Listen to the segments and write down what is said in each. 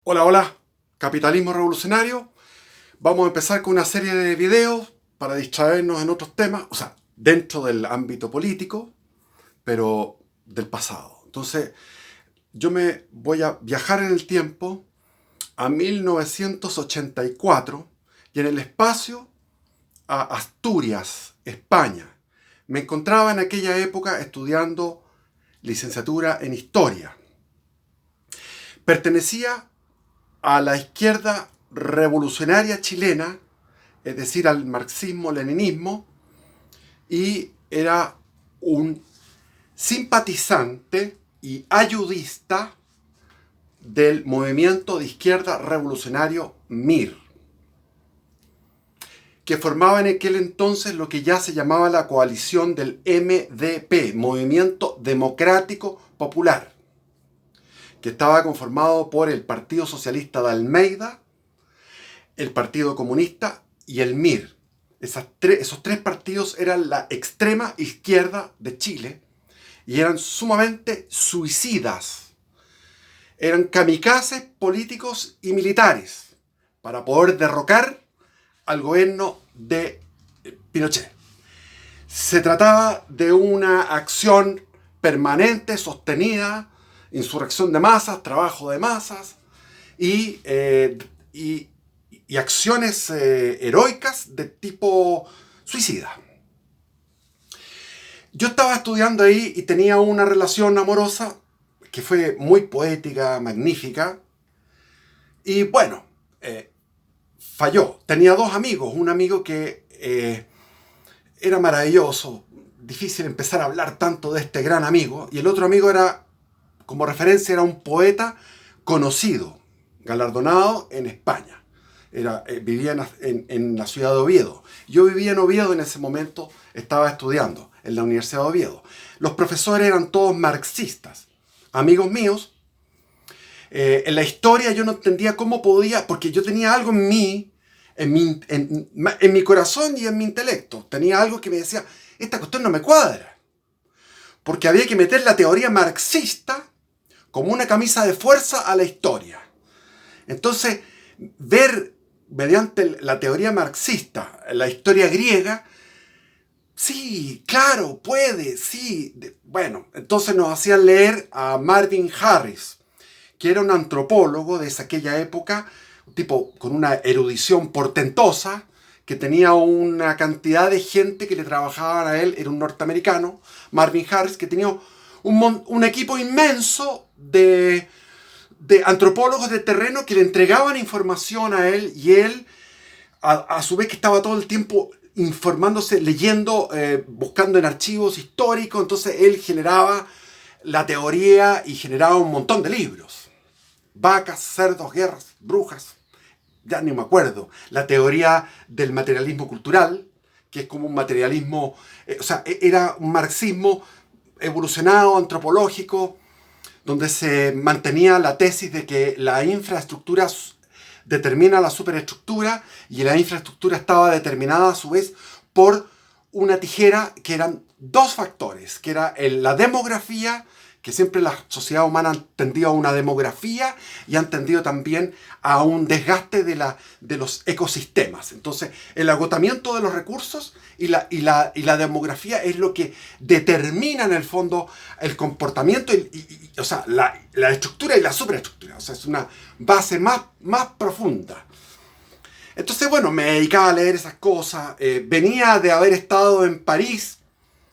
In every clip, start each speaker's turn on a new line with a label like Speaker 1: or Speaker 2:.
Speaker 1: Hola, hola, capitalismo revolucionario. Vamos a empezar con una serie de videos para distraernos en otros temas, o sea, dentro del ámbito político, pero del pasado. Entonces, yo me voy a viajar en el tiempo a 1984 y en el espacio a Asturias, España. Me encontraba en aquella época estudiando licenciatura en historia. Pertenecía a la izquierda revolucionaria chilena, es decir, al marxismo-leninismo, y era un simpatizante y ayudista del movimiento de izquierda revolucionario MIR, que formaba en aquel entonces lo que ya se llamaba la coalición del MDP, Movimiento Democrático Popular, que estaba conformado por el Partido Socialista de Almeida, el Partido Comunista y el MIR. Esos tres partidos eran la extrema izquierda de Chile y eran sumamente suicidas. Eran kamikazes políticos y militares para poder derrocar al gobierno de Pinochet. Se trataba de una acción permanente, sostenida, insurrección de masas, trabajo de masas y, y acciones heroicas de tipo suicida. Yo estaba estudiando ahí y tenía una relación amorosa que fue muy poética, magnífica, y bueno, falló. Tenía dos amigos, un amigo que era maravilloso, difícil empezar a hablar tanto de este gran amigo, y el otro amigo era, como referencia, era un poeta conocido, galardonado en España. Vivía en la ciudad de Oviedo. Yo vivía en Oviedo en ese momento, estaba estudiando en la Universidad de Oviedo. Los profesores eran todos marxistas, amigos míos. En la historia yo no entendía cómo podía, porque yo tenía algo en mi corazón y en mi intelecto. Tenía algo que me decía, esta cuestión no me cuadra. Porque había que meter la teoría marxista como una camisa de fuerza a la historia. Entonces, ver mediante la teoría marxista la historia griega, sí, claro, puede, sí. Bueno, entonces nos hacían leer a Marvin Harris, que era un antropólogo de aquella época, un tipo con una erudición portentosa, que tenía una cantidad de gente que le trabajaban a él, era un norteamericano, Marvin Harris, que tenía un equipo inmenso de antropólogos de terreno que le entregaban información a él, y él, a su vez que estaba todo el tiempo informándose, leyendo, buscando en archivos históricos, entonces él generaba la teoría y generaba un montón de libros. Vacas, cerdos, guerras, brujas, ya ni me acuerdo. La teoría del materialismo cultural, que es como un materialismo, era un marxismo evolucionado, antropológico, donde se mantenía la tesis de que la infraestructura determina la superestructura, y la infraestructura estaba determinada a su vez por una tijera, que eran dos factores, que era la demografía, que siempre la sociedad humana ha tendido a una demografía y han tendido también a un desgaste de los ecosistemas. Entonces, el agotamiento de los recursos y la demografía es lo que determina en el fondo el comportamiento, o sea, la estructura y la superestructura. O sea, es una base más profunda. Entonces, bueno, me dedicaba a leer esas cosas. Venía de haber estado en París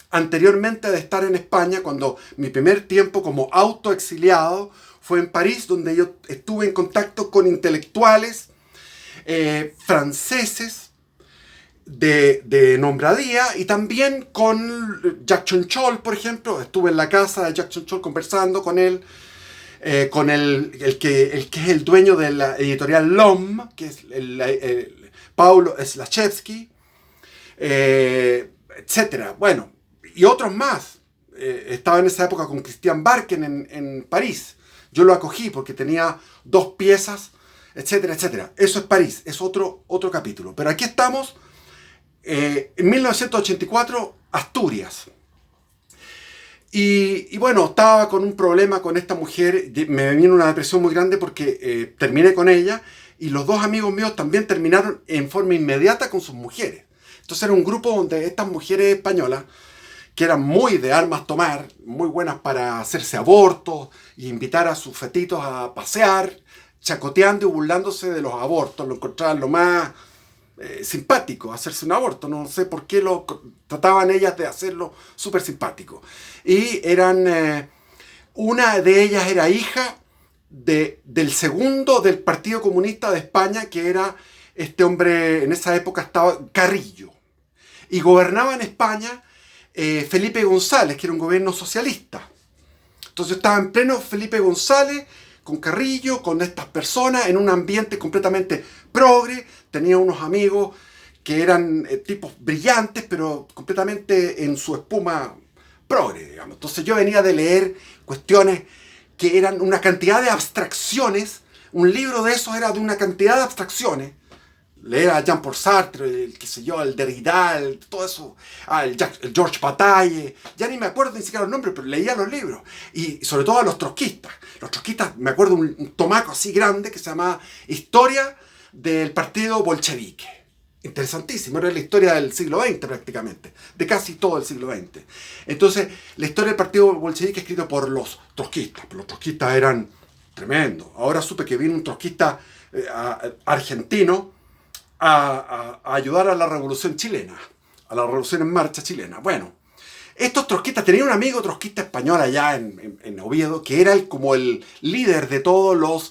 Speaker 1: anteriormente de estar en España, cuando mi primer tiempo como autoexiliado fue en París, donde yo estuve en contacto con intelectuales franceses de nombradía, y también con Jacques Chonchol, por ejemplo. Estuve en la casa de Jacques Chonchol conversando con él, con el que es el dueño de la editorial LOM, que es Paulo Slachevsky, etcétera. Bueno, y otros más. Estaba en esa época con Christian Barken en París. Yo lo acogí porque tenía dos piezas, etcétera, etcétera. Eso es París, es otro capítulo. Pero aquí estamos, en 1984, Asturias. Y bueno, estaba con un problema con esta mujer, me vino una depresión muy grande porque terminé con ella y los dos amigos míos también terminaron en forma inmediata con sus mujeres. Entonces era un grupo donde estas mujeres españolas, que eran muy de armas tomar, muy buenas para hacerse abortos y invitar a sus fetitos a pasear, chacoteando y burlándose de los abortos, lo encontraban lo más simpático hacerse un aborto. No sé por qué lo trataban ellas de hacerlo súper simpático. Y eran, una de ellas era hija del segundo del Partido Comunista de España, que era este hombre, en esa época estaba Carrillo. Y gobernaba en España Felipe González, que era un gobierno socialista. Entonces estaba en pleno Felipe González, con Carrillo, con estas personas, en un ambiente completamente progre. Tenía unos amigos que eran tipos brillantes, pero completamente en su espuma progre, digamos. Entonces yo venía de leer cuestiones que eran una cantidad de abstracciones. Un libro de esos era de una cantidad de abstracciones. Leer a Jean-Paul Sartre, el, qué sé yo, el Derrida, todo eso, el Georges Bataille, ya ni me acuerdo ni siquiera los nombres, pero leía los libros. Y sobre todo a los trotskistas. Los trotskistas, me acuerdo un tomaco así grande que se llamaba Historia del Partido Bolchevique. Interesantísimo, era la historia del siglo XX prácticamente, de casi todo el siglo XX. Entonces, la historia del Partido Bolchevique escrita por los trotskistas. Los trotskistas eran tremendos. Ahora supe que vino un trotskista argentino a ayudar a la revolución chilena, a la revolución en marcha chilena. Bueno, estos trotskistas, tenía un amigo trotskista español allá en Oviedo, que era como el líder de todos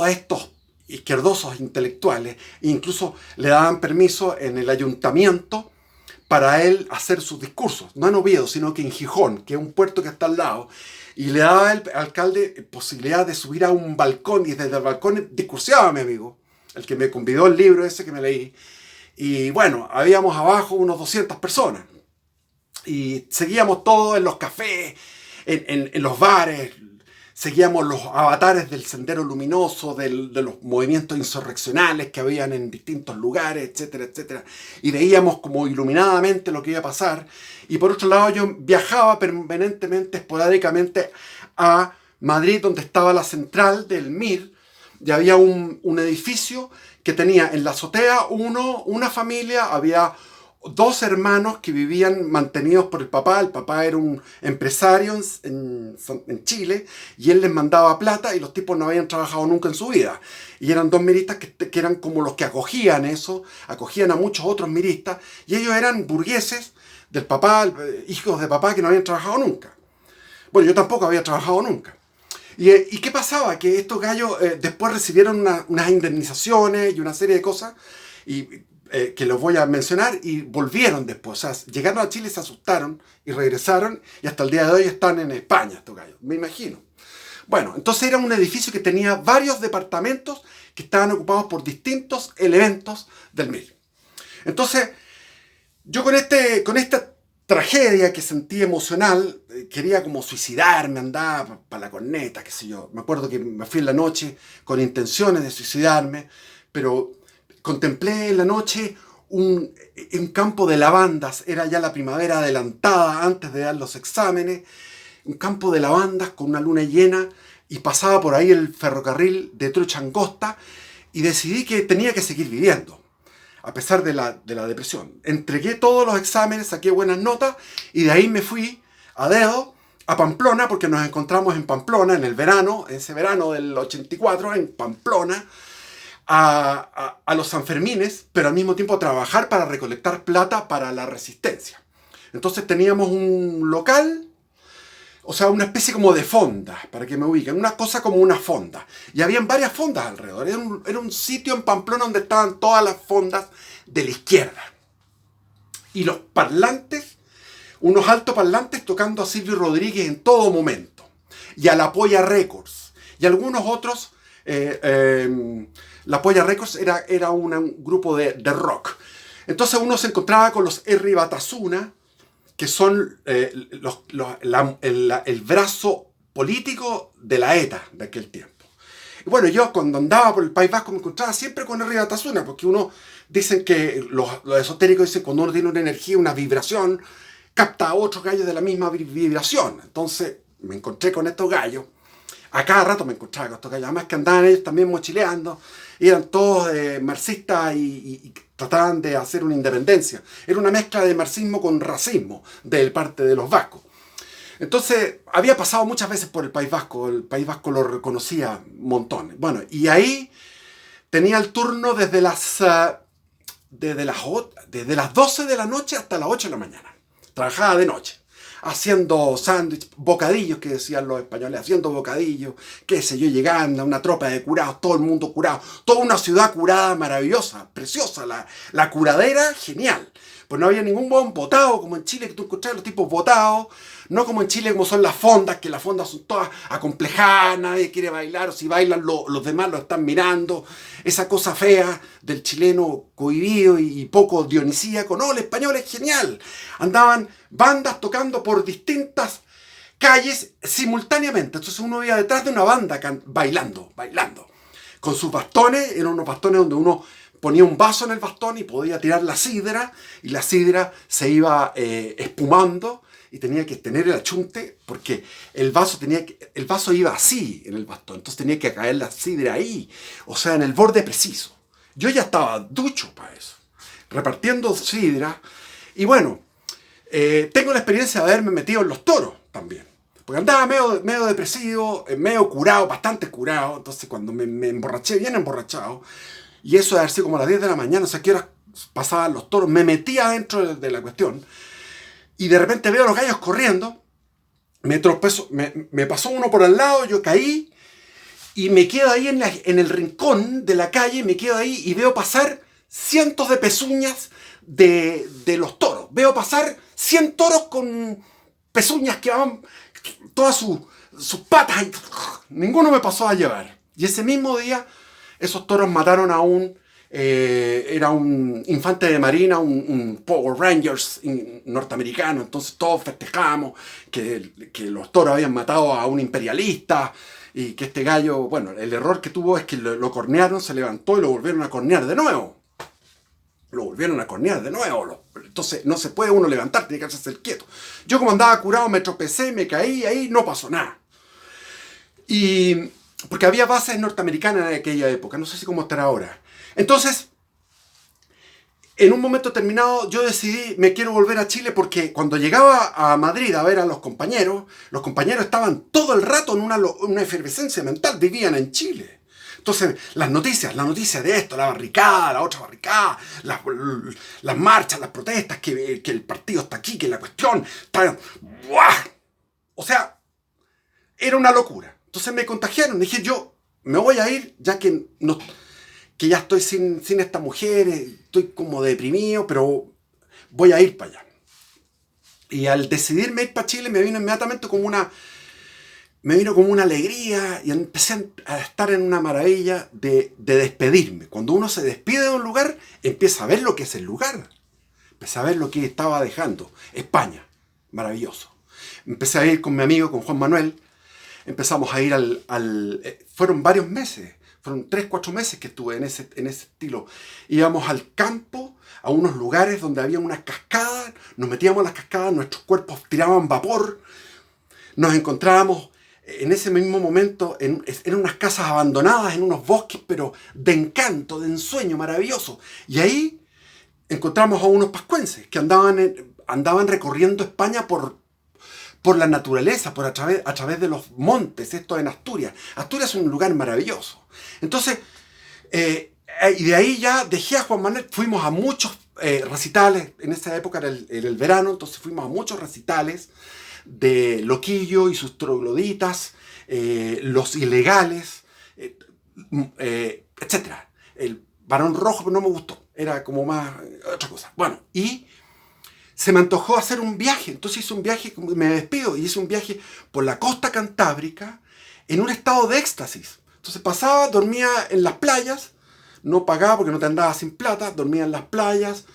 Speaker 1: estos izquierdosos intelectuales, e incluso le daban permiso en el ayuntamiento para él hacer sus discursos, no en Oviedo, sino que en Gijón, que es un puerto que está al lado, y le daba al alcalde posibilidad de subir a un balcón, y desde el balcón discursiaba a mi amigo, el que me convidó el libro ese que me leí. Y bueno, habíamos abajo unos 200 personas. Y seguíamos todos en los cafés, en los bares, seguíamos los avatares del Sendero Luminoso, de los movimientos insurreccionales que habían en distintos lugares, etcétera, etcétera. Y veíamos como iluminadamente lo que iba a pasar. Y por otro lado, yo viajaba permanentemente, esporádicamente, a Madrid, donde estaba la central del MIR, y había un edificio que tenía en la azotea una familia, había dos hermanos que vivían mantenidos por el papá era un empresario en Chile, y él les mandaba plata, y los tipos no habían trabajado nunca en su vida. Y eran dos miristas que eran como los que acogían eso, acogían a muchos otros miristas, y ellos eran burgueses del papá, hijos de papá que no habían trabajado nunca. Bueno, yo tampoco había trabajado nunca. ¿Y qué pasaba? Que estos gallos después recibieron unas indemnizaciones y una serie de cosas que los voy a mencionar, y volvieron después. O sea, llegaron a Chile, se asustaron y regresaron, y hasta el día de hoy están en España estos gallos, me imagino. Bueno, entonces era un edificio que tenía varios departamentos que estaban ocupados por distintos elementos del MIR. Entonces, yo con esta tragedia que sentí emocional, quería como suicidarme, andaba para la corneta, qué sé yo. Me acuerdo que me fui en la noche con intenciones de suicidarme, pero contemplé en la noche un campo de lavandas. Era ya la primavera adelantada, antes de dar los exámenes. Un campo de lavandas con una luna llena, y pasaba por ahí el ferrocarril de Trocha Angosta, y decidí que tenía que seguir viviendo, a pesar de la depresión. Entregué todos los exámenes, saqué buenas notas, y de ahí me fui a dedo a Pamplona, porque nos encontramos en Pamplona en el verano, ese verano del 84, en Pamplona, a los Sanfermines, pero al mismo tiempo a trabajar para recolectar plata para la resistencia. Entonces teníamos un local, o sea, una especie como de fonda, para que me ubiquen, una cosa como una fonda. Y habían varias fondas alrededor. Era un sitio en Pamplona donde estaban todas las fondas de la izquierda. Y los parlantes, unos altoparlantes tocando a Silvio Rodríguez en todo momento. Y a La Polla Records. Y algunos otros. La Polla Records era un grupo de rock. Entonces uno se encontraba con los R. Batasuna, que son el brazo político de la ETA de aquel tiempo. Y bueno, yo cuando andaba por el País Vasco me encontraba siempre con R. Batasuna, porque dicen que los esotéricos dicen que cuando uno tiene una energía, una vibración, capta a otros gallos de la misma vibración. Entonces me encontré con estos gallos. A cada rato me encontraba con estos gallos. Además que andaban ellos también mochileando. Eran todos marxistas y trataban de hacer una independencia. Era una mezcla de marxismo con racismo de parte de los vascos. Entonces, había pasado muchas veces por el País Vasco lo reconocía montones. Bueno, y ahí tenía el turno desde las 12 de la noche hasta las 8 de la mañana. Trabajaba de noche, haciendo sándwich, bocadillos, que decían los españoles, haciendo bocadillos, qué sé yo, llegando a una tropa de curados, todo el mundo curado, toda una ciudad curada maravillosa, preciosa, la curadera, genial. Pues no había ningún buen botado, como en Chile, que tú encontrás los tipos botados, no como en Chile, como son las fondas, que las fondas son todas acomplejadas, nadie quiere bailar, o si bailan los demás lo están mirando, esa cosa fea del chileno cohibido y poco dionisíaco. No, el español es genial. Andaban bandas tocando por distintas calles simultáneamente, entonces uno iba detrás de una banda bailando, con sus bastones. Eran unos bastones donde uno ponía un vaso en el bastón y podía tirar la sidra, y la sidra se iba espumando, y tenía que tener el achunte, porque el vaso iba así en el bastón, entonces tenía que caer la sidra ahí, o sea, en el borde preciso. Yo ya estaba ducho para eso, repartiendo sidra. Y bueno, tengo la experiencia de haberme metido en los toros también, porque andaba medio depresivo, medio curado, bastante curado. Entonces cuando me emborraché, bien emborrachado, y eso de haber sido como a las 10 de la mañana, o sea, que horas pasaban los toros, me metía dentro de la cuestión, y de repente veo a los gallos corriendo, me tropezo, me pasó uno por al lado, yo caí, y me quedo ahí en el rincón de la calle, me quedo ahí y veo pasar cientos de pezuñas de los toros. Veo pasar 100 toros con pezuñas que van todas sus patas, y ninguno me pasó a llevar. Y ese mismo día, esos toros mataron a era un infante de marina, un Power Rangers norteamericano. Entonces todos festejamos que los toros habían matado a un imperialista, y que este gallo, bueno, el error que tuvo es que lo cornearon, se levantó y lo volvieron a cornear de nuevo. Entonces no se puede uno levantar, tiene que hacerse el quieto. Yo, como andaba curado, me tropecé, me caí, ahí no pasó nada. Y porque había bases norteamericanas en aquella época, no sé si cómo estará ahora. Entonces, en un momento determinado, yo decidí, me quiero volver a Chile, porque cuando llegaba a Madrid a ver a los compañeros estaban todo el rato en una efervescencia mental, vivían en Chile. Entonces, las noticias de esto, la barricada, la otra barricada, las marchas, las protestas, que el partido está aquí, que la cuestión está... ¡Buah! O sea, era una locura. Entonces me contagiaron. Dije, yo me voy a ir, ya que ya estoy sin esta mujer, estoy como deprimido, pero voy a ir para allá. Y al decidirme ir para Chile, me vino inmediatamente como una alegría, y empecé a estar en una maravilla de despedirme. Cuando uno se despide de un lugar, empieza a ver lo que es el lugar. Empecé a ver lo que estaba dejando. España, maravilloso. Empecé a ir con mi amigo, con Juan Manuel. Empezamos a ir fueron varios meses, fueron 3-4 meses que estuve en ese estilo. Íbamos al campo, a unos lugares donde había unas cascadas, nos metíamos en las cascadas, nuestros cuerpos tiraban vapor, nos encontrábamos en ese mismo momento en unas casas abandonadas, en unos bosques, pero de encanto, de ensueño maravilloso. Y ahí encontramos a unos pascuenses que andaban recorriendo España por la naturaleza, a través de los montes, esto en Asturias. Asturias es un lugar maravilloso. Entonces, y de ahí ya dejé a Juan Manuel, fuimos a muchos recitales, en esa época era el verano, entonces fuimos a muchos recitales de Loquillo y sus trogloditas, Los Ilegales, etc. El Barón Rojo, pero no me gustó, era como más otra cosa. Bueno, y se me antojó hacer un viaje, entonces hice un viaje, me despido, y hice un viaje por la costa cantábrica en un estado de éxtasis. Entonces dormía en las playas, no pagaba porque no te andaba sin plata, dormía en las playas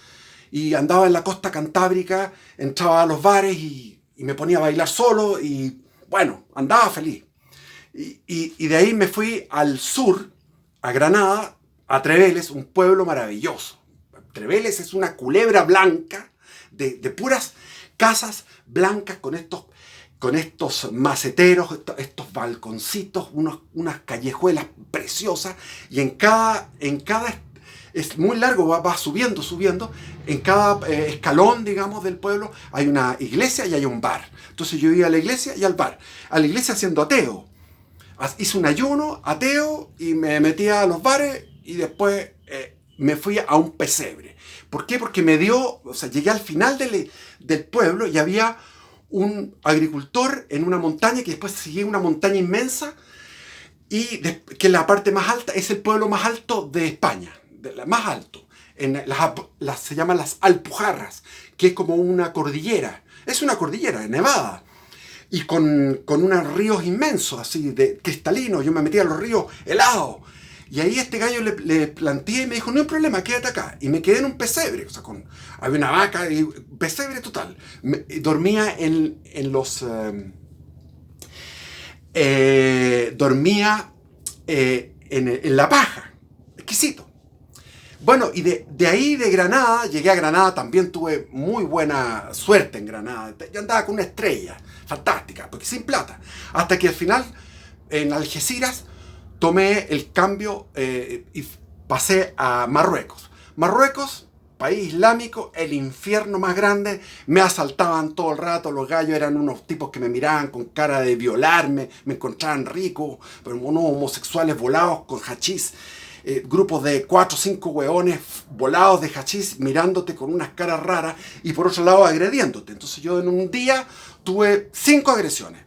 Speaker 1: y andaba en la costa cantábrica, entraba a los bares y me ponía a bailar solo, y bueno, andaba feliz. Y de ahí me fui al sur, a Granada, a Treveles, un pueblo maravilloso. Treveles es una culebra blanca de puras casas blancas con estos maceteros, estos balconcitos, unas callejuelas preciosas, y en cada es muy largo, va subiendo, subiendo. En cada escalón, digamos, del pueblo hay una iglesia y hay un bar. Entonces yo iba a la iglesia y al bar. A la iglesia siendo ateo. Hice un ayuno ateo y me metía a los bares y después me fui a un pesebre. ¿Por qué? Porque llegué al final del pueblo y había un agricultor en una montaña que después seguía una montaña inmensa y que la parte más alta es el pueblo más alto de España. Más alto, se llaman las Alpujarras, que es como una cordillera, es una cordillera de Nevada, y con unos ríos inmensos, así de cristalinos. Yo me metía a los ríos helados, y ahí este gallo le planteé y me dijo, no hay problema, quédate acá, y me quedé en un pesebre, había una vaca, y pesebre total. Dormía dormía en la paja, exquisito. Bueno, y de ahí de Granada, llegué a Granada, también tuve muy buena suerte en Granada. Yo andaba con una estrella, fantástica, porque sin plata. Hasta que al final, en Algeciras, tomé el cambio y pasé a Marruecos. Marruecos, país islámico, el infierno más grande. Me asaltaban todo el rato, los gallos eran unos tipos que me miraban con cara de violarme, me encontraban rico, pero unos homosexuales volados con hachís. Grupos de 4 o 5 hueones volados de hachís mirándote con unas caras raras y por otro lado agrediéndote. Entonces yo en un día tuve 5 agresiones.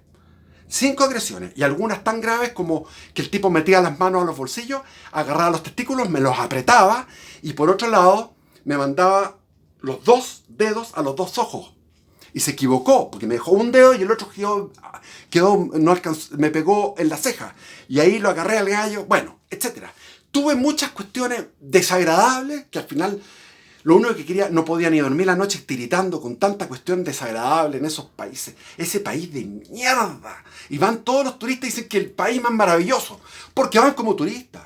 Speaker 1: 5 agresiones, y algunas tan graves como que el tipo metía las manos a los bolsillos, agarraba los testículos, me los apretaba y por otro lado me mandaba los 2 dedos a los 2 ojos. Y se equivocó, porque me dejó un dedo y el otro no alcanzó, me pegó en la ceja. Y ahí lo agarré al gallo, bueno, etcétera. Tuve muchas cuestiones desagradables que al final lo único que quería, no podía ni dormir la noche tiritando con tanta cuestión desagradable en esos países. Ese país de mierda. Y van todos los turistas y dicen que el país más maravilloso. Porque van como turistas.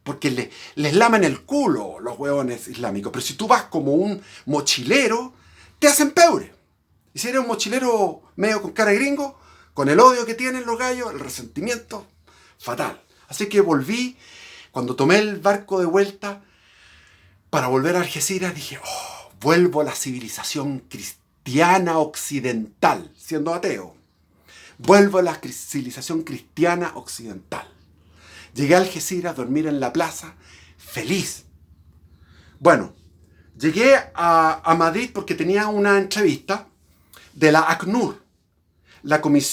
Speaker 1: Porque les laman el culo los huevones islámicos. Pero si tú vas como un mochilero, te hacen peure. Y si eres un mochilero medio con cara de gringo, con el odio que tienen los gallos, el resentimiento, fatal. Así que volví. Cuando tomé el barco de vuelta para volver a Algeciras, dije, vuelvo a la civilización cristiana occidental, siendo ateo. Vuelvo a la civilización cristiana occidental. Llegué a Algeciras, dormir en la plaza, feliz. Bueno, llegué a Madrid porque tenía una entrevista de la ACNUR,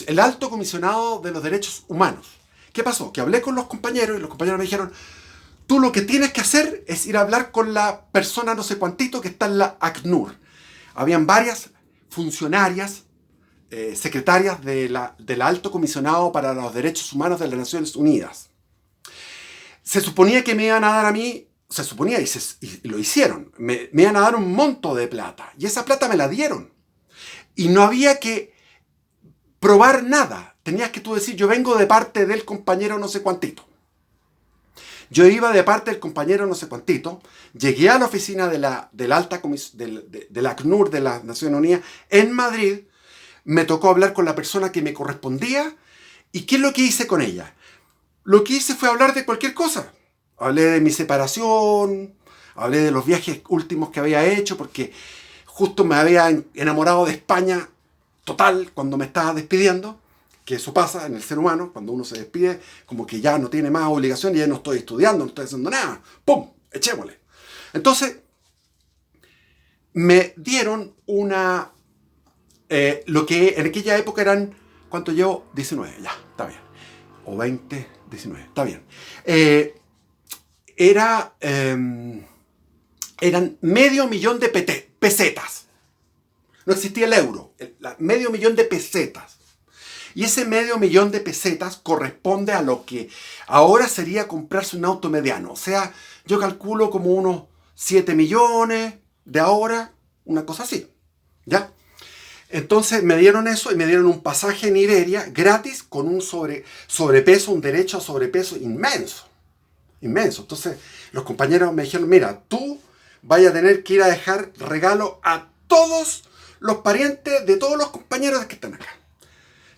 Speaker 1: el Alto Comisionado de los Derechos Humanos. ¿Qué pasó? Que hablé con los compañeros y los compañeros me dijeron, tú lo que tienes que hacer es ir a hablar con la persona no sé cuantito que está en la ACNUR. Habían varias funcionarias, secretarias del Alto Comisionado para los Derechos Humanos de las Naciones Unidas. Se suponía que me iban a dar a mí, se suponía y lo hicieron, me iban a dar un monto de plata. Y esa plata me la dieron. Y no había que probar nada. Tenías que tú decir, yo vengo de parte del compañero no sé cuantito. Yo iba de parte del compañero no sé cuantito, llegué a la oficina de la ACNUR de las Naciones Unidas en Madrid, me tocó hablar con la persona que me correspondía, y ¿qué es lo que hice con ella? Lo que hice fue hablar de cualquier cosa. Hablé de mi separación, hablé de los viajes últimos que había hecho, porque justo me había enamorado de España total cuando me estaba despidiendo. Que eso pasa en el ser humano, cuando uno se despide, como que ya no tiene más obligación y ya no estoy estudiando, no estoy haciendo nada. ¡Pum! Echémosle. Entonces, me dieron lo que en aquella época eran, ¿cuánto llevo? 19, ya, está bien. O 20, 19, está bien. Eran $500,000 de pesetas. No existía el euro, $500,000 de pesetas. Y ese $500,000 de pesetas corresponde a lo que ahora sería comprarse un auto mediano. O sea, yo calculo como unos 7 millones de ahora, una cosa así. ¿Ya? Entonces me dieron eso y me dieron un pasaje en Iberia gratis con un sobrepeso, un derecho a sobrepeso inmenso. Inmenso. Entonces los compañeros me dijeron, mira, tú vayas a tener que ir a dejar regalo a todos los parientes de todos los compañeros que están acá.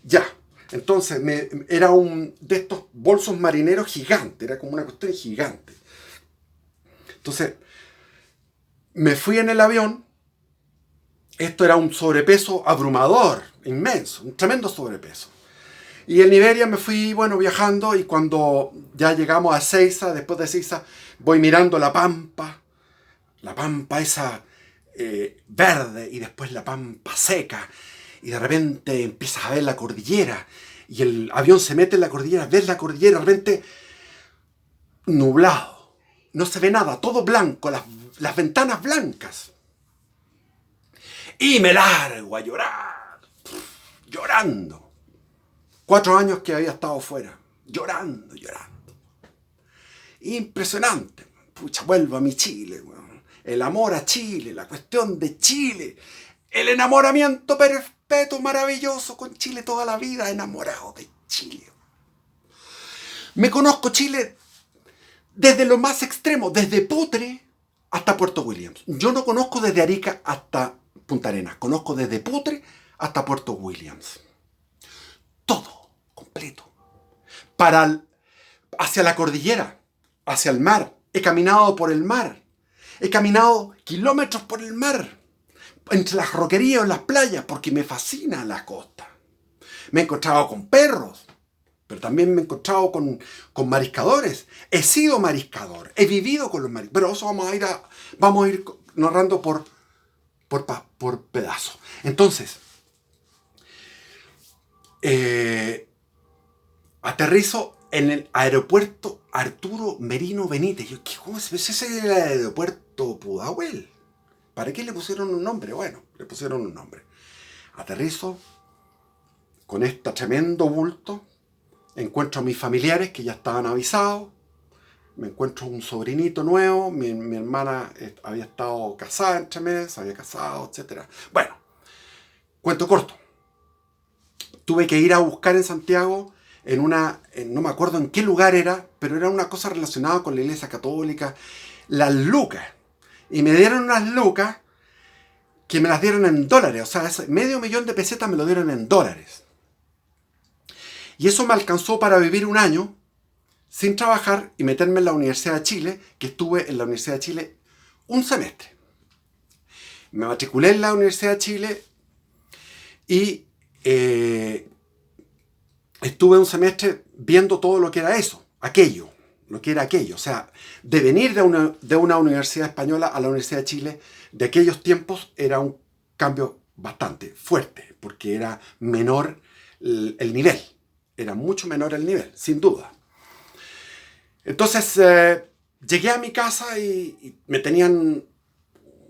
Speaker 1: Ya. Entonces, era un de estos bolsos marineros gigantes, era como una cuestión gigante. Entonces, me fui en el avión. Esto era un sobrepeso abrumador, inmenso, un tremendo sobrepeso. Y en Iberia me fui, bueno, viajando, y cuando ya llegamos a Seiza, después de Seiza, voy mirando la pampa esa verde, y después la pampa seca, y de repente empiezas a ver la cordillera, y el avión se mete en la cordillera, ves la cordillera, de repente nublado, no se ve nada, todo blanco, las ventanas blancas. Y me largo a llorar, llorando. 4 años que había estado fuera, llorando. Impresionante. Pucha, vuelvo a mi Chile, weón. El amor a Chile, la cuestión de Chile, el enamoramiento perpetuo, maravilloso con Chile toda la vida, enamorado de Chile. Me conozco Chile desde lo más extremo, desde Putre hasta Puerto Williams. Yo no conozco desde Arica hasta Punta Arenas, conozco desde Putre hasta Puerto Williams. Todo, completo. Hacia la cordillera, hacia el mar. He caminado por el mar. He caminado kilómetros por el mar. Entre las roquerías y las playas, porque me fascina la costa. Me he encontrado con perros, pero también me he encontrado con mariscadores. He sido mariscador, he vivido con los mariscadores. Pero eso vamos a ir narrando por pedazos. Entonces, aterrizo en el aeropuerto Arturo Merino Benítez. Yo, ¿cómo se ve? Ese es el aeropuerto Pudahuel. ¿Para qué le pusieron un nombre? Bueno, le pusieron un nombre. Aterrizo con este tremendo bulto. Encuentro a mis familiares que ya estaban avisados. Me encuentro un sobrinito nuevo. Mi hermana había estado casada entre meses, había casado, etc. Bueno, cuento corto. Tuve que ir a buscar en Santiago, no me acuerdo en qué lugar era, pero era una cosa relacionada con la Iglesia Católica, las lucas. Y me dieron unas lucas que me las dieron en dólares. O sea, $500,000 de pesetas me lo dieron en dólares. Y eso me alcanzó para vivir un año sin trabajar y meterme en la Universidad de Chile, que estuve en la Universidad de Chile un semestre. Me matriculé en la Universidad de Chile y estuve un semestre viendo todo lo que era lo que era aquello. O sea, de venir de una universidad española a la Universidad de Chile de aquellos tiempos era un cambio bastante fuerte, porque era menor el nivel. Era mucho menor el nivel, sin duda. Entonces, llegué a mi casa y me tenían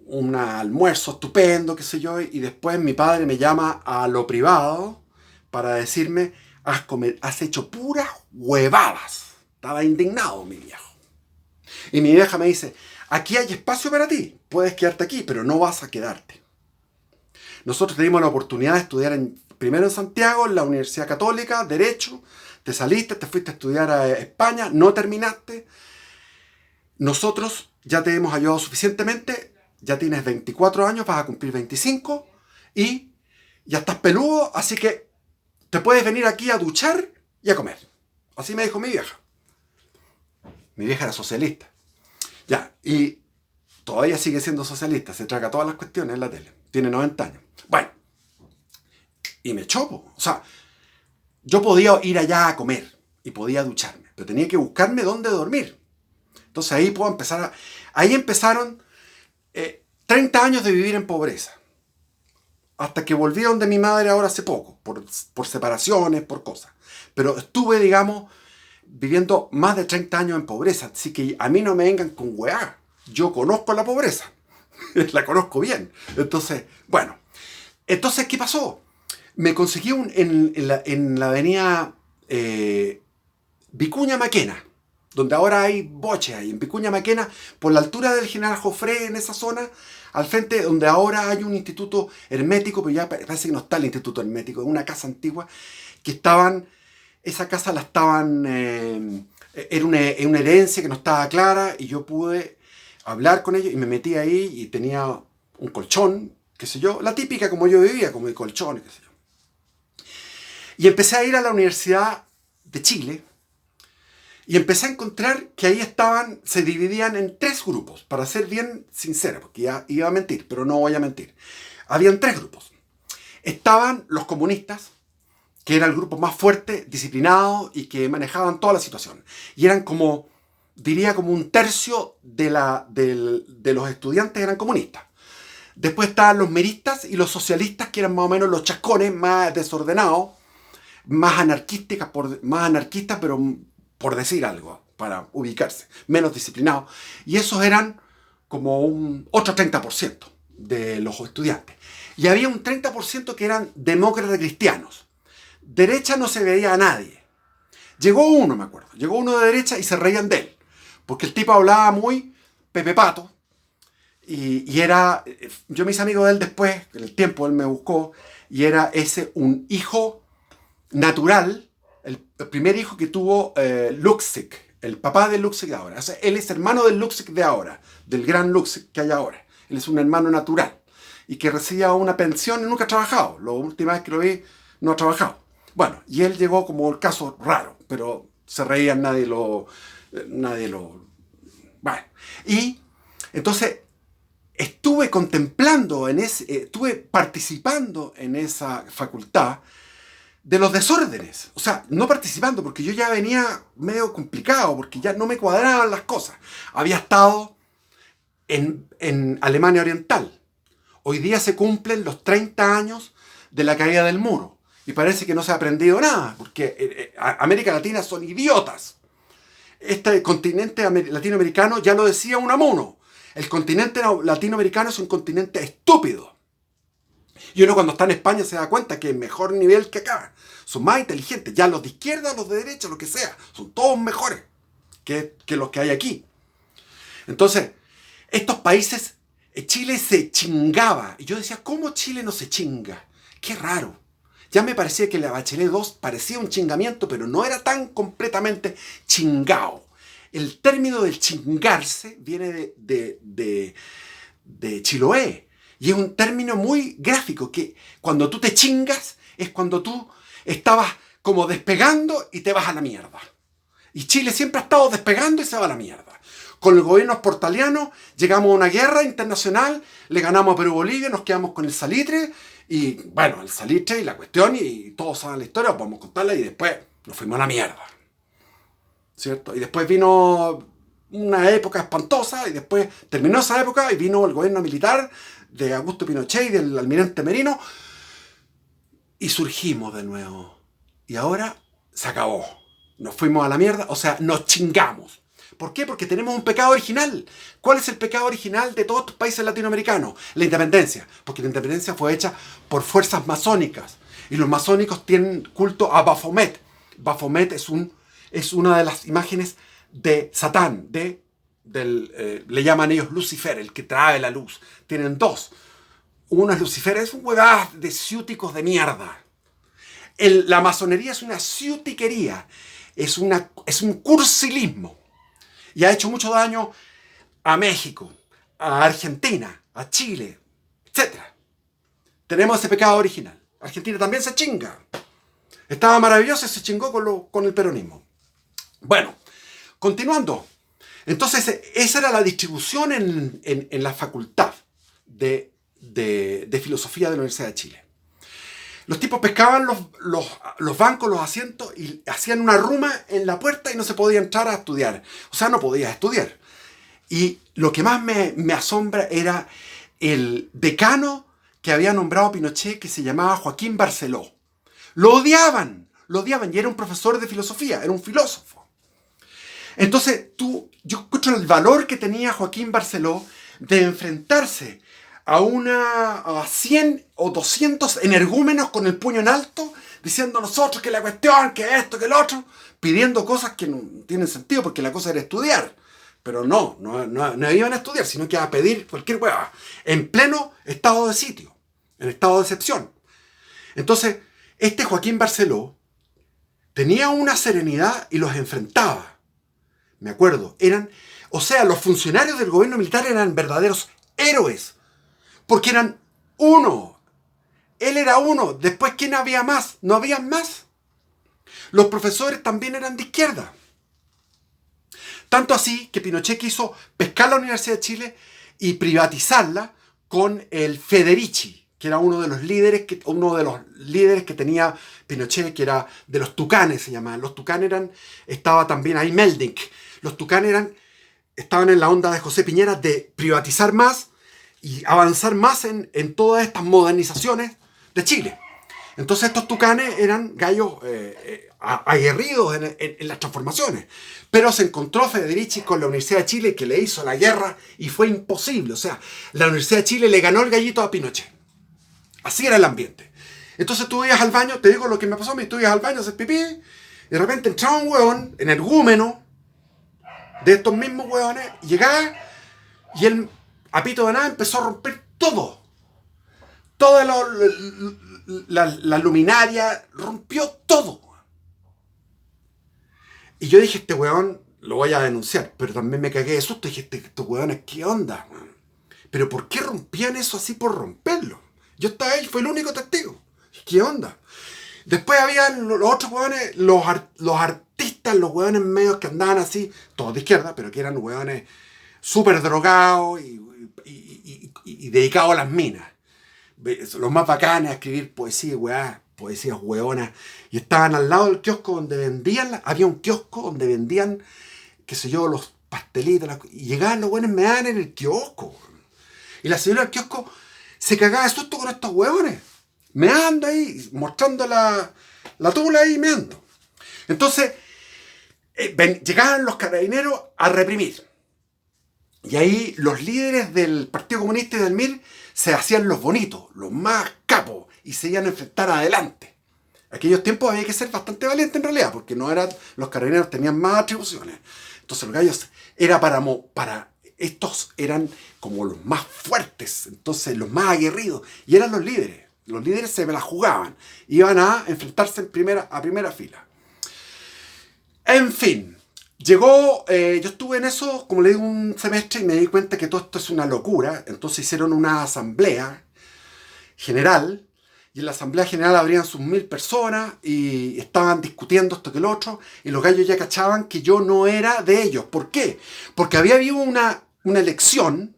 Speaker 1: un almuerzo estupendo, qué sé yo, y después mi padre me llama a lo privado para decirme: has hecho puras huevadas. Estaba indignado mi viejo. Y mi vieja me dice: aquí hay espacio para ti, puedes quedarte aquí, pero no vas a quedarte. Nosotros tuvimos la oportunidad de estudiar primero en Santiago, en la Universidad Católica, Derecho. Te saliste, te fuiste a estudiar a España, no terminaste. Nosotros ya te hemos ayudado suficientemente. Ya tienes 24 años, vas a cumplir 25 y ya estás peludo, así que te puedes venir aquí a duchar y a comer. Así me dijo mi vieja. Mi vieja era socialista. Ya, y todavía sigue siendo socialista, se traga todas las cuestiones en la tele. Tiene 90 años. Bueno, y me chopo. O sea, yo podía ir allá a comer y podía ducharme, pero tenía que buscarme dónde dormir. Entonces ahí empezaron 30 años de vivir en pobreza. Hasta que volví donde mi madre ahora hace poco, por separaciones, por cosas. Pero estuve, digamos, viviendo más de 30 años en pobreza. Así que a mí no me vengan con weá. Yo conozco la pobreza. La conozco bien. Entonces, bueno. Entonces, ¿qué pasó? Me conseguí en la avenida Vicuña Maquena, donde ahora hay boches ahí, en Vicuña Maquena, por la altura del General Jofré, en esa zona, al frente donde ahora hay un instituto hermético, pero ya parece que no está el instituto hermético, es una casa antigua, esa casa la estaban, era una herencia que no estaba clara, y yo pude hablar con ellos y me metí ahí y tenía un colchón qué sé yo, la típica como yo vivía, como de colchones, qué sé yo. Y empecé a ir a la Universidad de Chile y empecé a encontrar que ahí se dividían en 3 grupos, para ser bien sincero, porque ya iba a mentir, pero no voy a mentir. Habían 3 grupos. Estaban los comunistas, que era el grupo más fuerte, disciplinado y que manejaban toda la situación. Y eran como, diría como un tercio de los estudiantes eran comunistas. Después estaban los meristas y los socialistas, que eran más o menos los chascones, más desordenados, más anarquistas, pero por decir algo, para ubicarse, menos disciplinados. Y esos eran como un otro 30% de los estudiantes. Y había un 30% que eran demócratas cristianos. Derecha no se veía a nadie. Llegó uno, me acuerdo, llegó uno de derecha y se reían de él, porque el tipo hablaba muy Pepe Pato, y era, yo me hice amigo de él después, en el tiempo él me buscó, y era un hijo natural, el primer hijo que tuvo Luksic, el papá de Luksic de ahora. O sea, él es hermano del Luksic de ahora, del gran Luksic que hay ahora. Él es un hermano natural y que recibía una pensión y nunca ha trabajado. La última vez que lo vi, no ha trabajado. Bueno, y él llegó como el caso raro, pero se reían, nadie lo... Bueno, y entonces estuve estuve participando en esa facultad de los desórdenes. O sea, no participando, porque yo ya venía medio complicado, porque ya no me cuadraban las cosas. Había estado en Alemania Oriental. Hoy día se cumplen los 30 años de la caída del muro. Y parece que no se ha aprendido nada, porque América Latina son idiotas. Este continente latinoamericano, ya lo decía Unamuno, el continente latinoamericano es un continente estúpido. Y uno cuando está en España se da cuenta que es mejor nivel que acá. Son más inteligentes. Ya los de izquierda, los de derecha, lo que sea. Son todos mejores que los que hay aquí. Entonces, estos países, Chile se chingaba. Y yo decía, ¿cómo Chile no se chinga? Qué raro. Ya me parecía que la Bachelet 2 parecía un chingamiento, pero no era tan completamente chingao. El término del chingarse viene de Chiloé. Y es un término muy gráfico, que cuando tú te chingas es cuando tú estabas como despegando y te vas a la mierda. Y Chile siempre ha estado despegando y se va a la mierda. Con el gobierno portaliano llegamos a una guerra internacional, le ganamos a Perú-Bolivia, nos quedamos con el salitre, y bueno, el salitre y la cuestión, y todos saben la historia, podemos contarla, y después nos fuimos a la mierda. ¿Cierto? Y después vino una época espantosa, y después terminó esa época y vino el gobierno militar de Augusto Pinochet y del almirante Merino, y surgimos de nuevo. Y ahora se acabó. Nos fuimos a la mierda, o sea, nos chingamos. ¿Por qué? Porque tenemos un pecado original. ¿Cuál es el pecado original de todos los países latinoamericanos? La independencia. Porque la independencia fue hecha por fuerzas masónicas. Y los masónicos tienen culto a Baphomet. Baphomet es una de las imágenes de Satán, le llaman ellos Lucifer, el que trae la luz. Tienen 2. Uno es Lucifer, es un huevaz de ciúticos de mierda. La masonería es una ciutiquería, es un cursilismo. Y ha hecho mucho daño a México, a Argentina, a Chile, etc. Tenemos ese pecado original. Argentina también se chinga. Estaba maravilloso y se chingó con el peronismo. Bueno, continuando. Entonces, esa era la distribución en la facultad de filosofía de la Universidad de Chile. Los tipos pescaban los bancos, los asientos, y hacían una ruma en la puerta y no se podía entrar a estudiar. O sea, no podías estudiar. Y lo que más me asombra era el decano que había nombrado Pinochet, que se llamaba Joaquín Barceló. Lo odiaban, y era un profesor de filosofía, era un filósofo. Entonces, yo escucho el valor que tenía Joaquín Barceló de enfrentarse a 100 o 200 energúmenos con el puño en alto, diciendo nosotros que la cuestión, que esto, que lo otro, pidiendo cosas que no tienen sentido, porque la cosa era estudiar. Pero no iban a estudiar, sino que a pedir cualquier hueá, en pleno estado de sitio, en estado de excepción. Entonces, este Joaquín Barceló tenía una serenidad y los enfrentaba. Me acuerdo, los funcionarios del gobierno militar eran verdaderos héroes, porque eran Uno. Él era uno. Después, ¿quién había más? No había más. Los profesores también eran de izquierda. Tanto así que Pinochet quiso pescar la Universidad de Chile y privatizarla con el Federici, que era uno de los líderes que tenía Pinochet, que era de los Tucanes, se llamaban. Los Tucanes estaba también ahí Meldink. Los Tucanes estaban en la onda de José Piñera de privatizar más y avanzar más en todas estas modernizaciones de Chile. Entonces estos Tucanes eran gallos aguerridos en las transformaciones. Pero se encontró Federici con la Universidad de Chile, que le hizo la guerra y fue imposible. O sea, la Universidad de Chile le ganó el gallito a Pinochet. Así era el ambiente. Entonces tú ibas al baño, te digo lo que me pasó a mí, tú ibas al baño a hacer pipí, y de repente entraba un hueón, energúmeno, de estos mismos hueones, y llegaba, y él, a pito de nada, empezó a romper todo. Toda la luminaria, rompió todo. Y yo dije, este hueón lo voy a denunciar, pero también me cagué de susto. Dije, estos hueones, ¿qué onda? ¿Pero por qué rompían eso así por romperlo? Yo estaba ahí, fue el único testigo. ¿Qué onda? Después había los otros hueones, los artistas, los hueones medios que andaban así, todos de izquierda, pero que eran hueones súper drogados y dedicados a las minas. Los más bacanes a escribir poesías hueonas. Y estaban al lado del kiosco donde vendían, había un kiosco donde vendían, qué sé yo, los pastelitos, y llegaban los hueones, me daban en el kiosco. Y la señora del kiosco se cagaba de susto con estos hueones. Me anda ahí, mostrando la tula ahí, me ando. Entonces, llegaban los carabineros a reprimir. Y ahí los líderes del Partido Comunista y del MIR se hacían los bonitos, los más capos, y se iban a enfrentar adelante. Aquellos tiempos había que ser bastante valiente en realidad, porque los carabineros tenían más atribuciones. Entonces los gallos estos eran como los más fuertes, entonces los más aguerridos, y eran los líderes. Los líderes se la jugaban, iban a enfrentarse a primera fila. En fin. Yo estuve en eso, como le digo, un semestre y me di cuenta que todo esto es una locura. Entonces hicieron una asamblea general y en la asamblea general habrían sus 1000 personas y estaban discutiendo esto que lo otro y los gallos ya cachaban que yo no era de ellos. ¿Por qué? Porque había habido una elección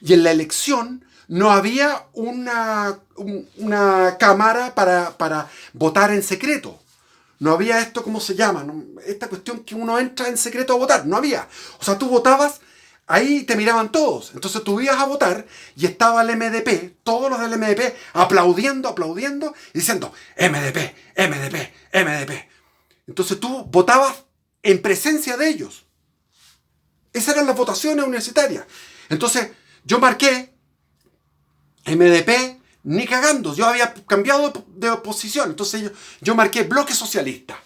Speaker 1: y en la elección no había una cámara para votar en secreto. No había esto, ¿cómo se llama? Esta cuestión que uno entra en secreto a votar. No había. O sea, tú votabas, ahí te miraban todos. Entonces tú ibas a votar y estaba el MDP, todos los del MDP, aplaudiendo y diciendo MDP, MDP, MDP. Entonces tú votabas en presencia de ellos. Esas eran las votaciones universitarias. Entonces yo marqué MDP, ni cagando. Yo había cambiado de oposición. Entonces yo marqué Bloque Socialista.